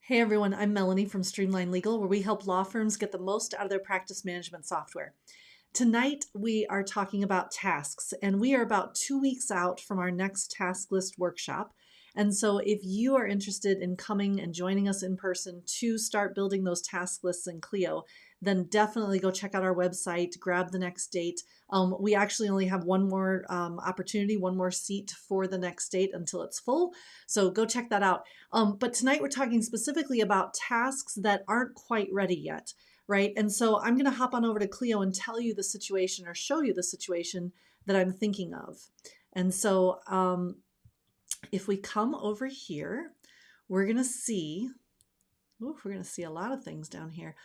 Hey everyone, I'm Melanie from Streamlined Legal, where we help law firms get the most out of their practice management software. Tonight, we are talking about tasks, and we are about 2 weeks out from our next task list workshop. And so if you are interested in coming and joining us in person to start building those task lists in Clio, then definitely go check out our website, grab the next date. We actually only have one more opportunity, one more seat for the next date until it's full. So go check that out. But tonight we're talking specifically about tasks that aren't quite ready yet, right? And so I'm going to hop on over to Clio and tell you the situation or show you the situation that I'm thinking of. And so if we come over here, we're going to see, we're going to see a lot of things down here.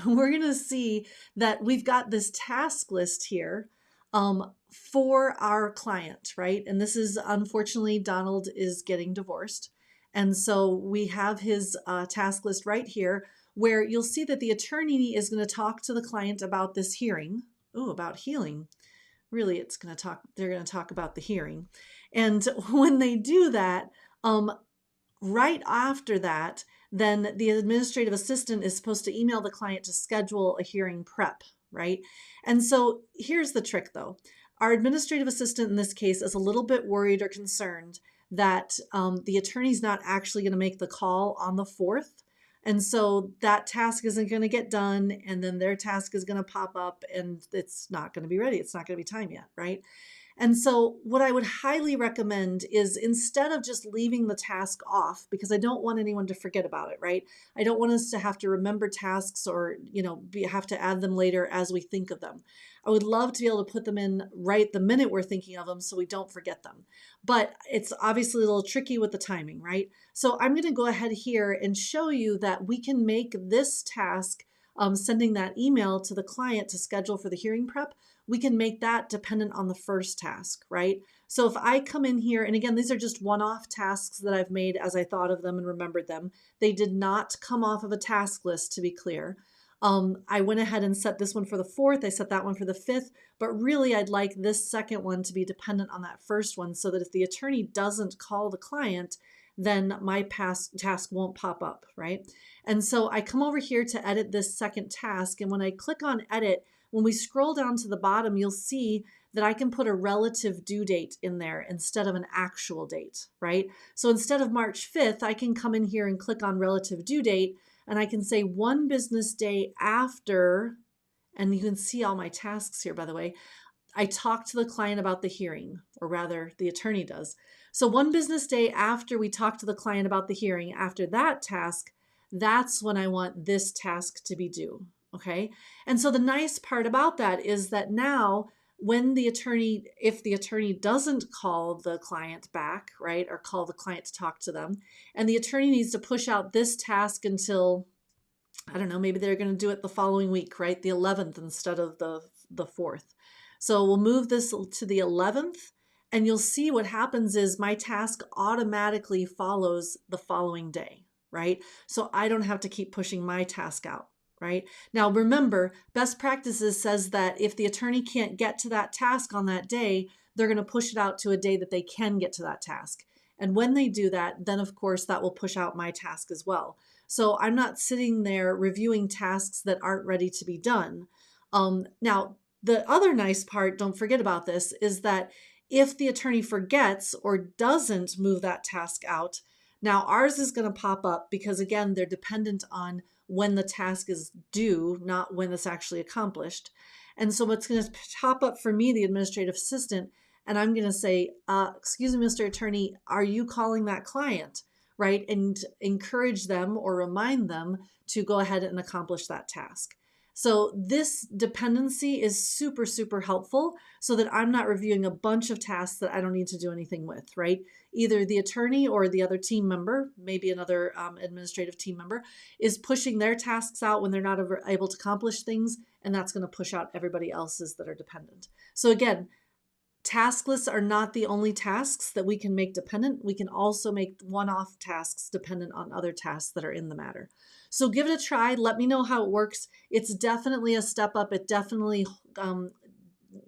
We're going to see that we've got this task list here for our client, right? And this is, unfortunately, Donald is getting divorced. And so we have his task list right here, where you'll see that the attorney is going to talk to the client about this hearing. Oh, about healing. Really, they're going to talk about the hearing. And when they do that, right after that, then the administrative assistant is supposed to email the client to schedule a hearing prep, right? And so here's the trick though. Our administrative assistant in this case is a little bit worried or concerned that the attorney's not actually going to make the call on the 4th. And so that task isn't going to get done, and then their task is going to pop up and it's not going to be ready. It's not going to be time yet, right? And so what I would highly recommend is, instead of just leaving the task off, because I don't want anyone to forget about it, right? I don't want us to have to remember tasks or, have to add them later as we think of them. I would love to be able to put them in right the minute we're thinking of them so we don't forget them. But it's obviously a little tricky with the timing, right? So I'm going to go ahead here and show you that we can make this task, sending that email to the client to schedule for the hearing prep, we can make that dependent on the first task, right? So if I come in here, and again, these are just one-off tasks that I've made as I thought of them and remembered them. They did not come off of a task list, to be clear. I went ahead and set this one for the 4th. I set that one for the 5th, but really I'd like this second one to be dependent on that first one, so that if the attorney doesn't call the client, then my past task won't pop up, right? And so I come over here to edit this second task, and when I click on edit, when we scroll down to the bottom, you'll see that I can put a relative due date in there instead of an actual date, right? So instead of March 5th, I can come in here and click on relative due date, and I can say 1 business day after, and you can see all my tasks here, by the way, I talk to the client about the hearing, or rather the attorney does. So 1 business day after we talk to the client about the hearing, after that task, that's when I want this task to be due. Okay. And so the nice part about that is that now when if the attorney doesn't call the client back, right, or call the client to talk to them, and the attorney needs to push out this task until, I don't know, maybe they're going to do it the following week, right, the 11th instead of the 4th. So we'll move this to the 11th, and you'll see what happens is my task automatically follows the following day, right? So I don't have to keep pushing my task out. Right? Now, remember, best practices says that if the attorney can't get to that task on that day, they're going to push it out to a day that they can get to that task. And when they do that, then of course that will push out my task as well. So I'm not sitting there reviewing tasks that aren't ready to be done. Now, the other nice part, don't forget about this, is that if the attorney forgets or doesn't move that task out, now ours is going to pop up because, again, they're dependent on when the task is due, not when it's actually accomplished. And so what's going to pop up for me, the administrative assistant, and I'm going to say, excuse me, Mr. Attorney, are you calling that client, right? And encourage them or remind them to go ahead and accomplish that task. So this dependency is super, super helpful so that I'm not reviewing a bunch of tasks that I don't need to do anything with, right? Either the attorney or the other team member, maybe another administrative team member, is pushing their tasks out when they're not able to accomplish things, and that's going to push out everybody else's that are dependent. So again, task lists are not the only tasks that we can make dependent. We can also make one-off tasks dependent on other tasks that are in the matter. So give it a try. Let me know how it works. It's definitely a step up. It definitely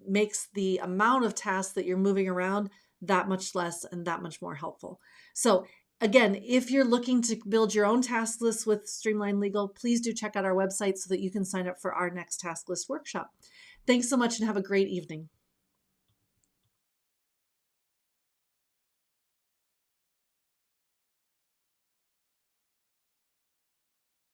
makes the amount of tasks that you're moving around that much less and that much more helpful. So Again, if you're looking to build your own task list with Streamlined Legal, please do check out our website so that you can sign up for our next task list workshop. Thanks so much and have a great evening.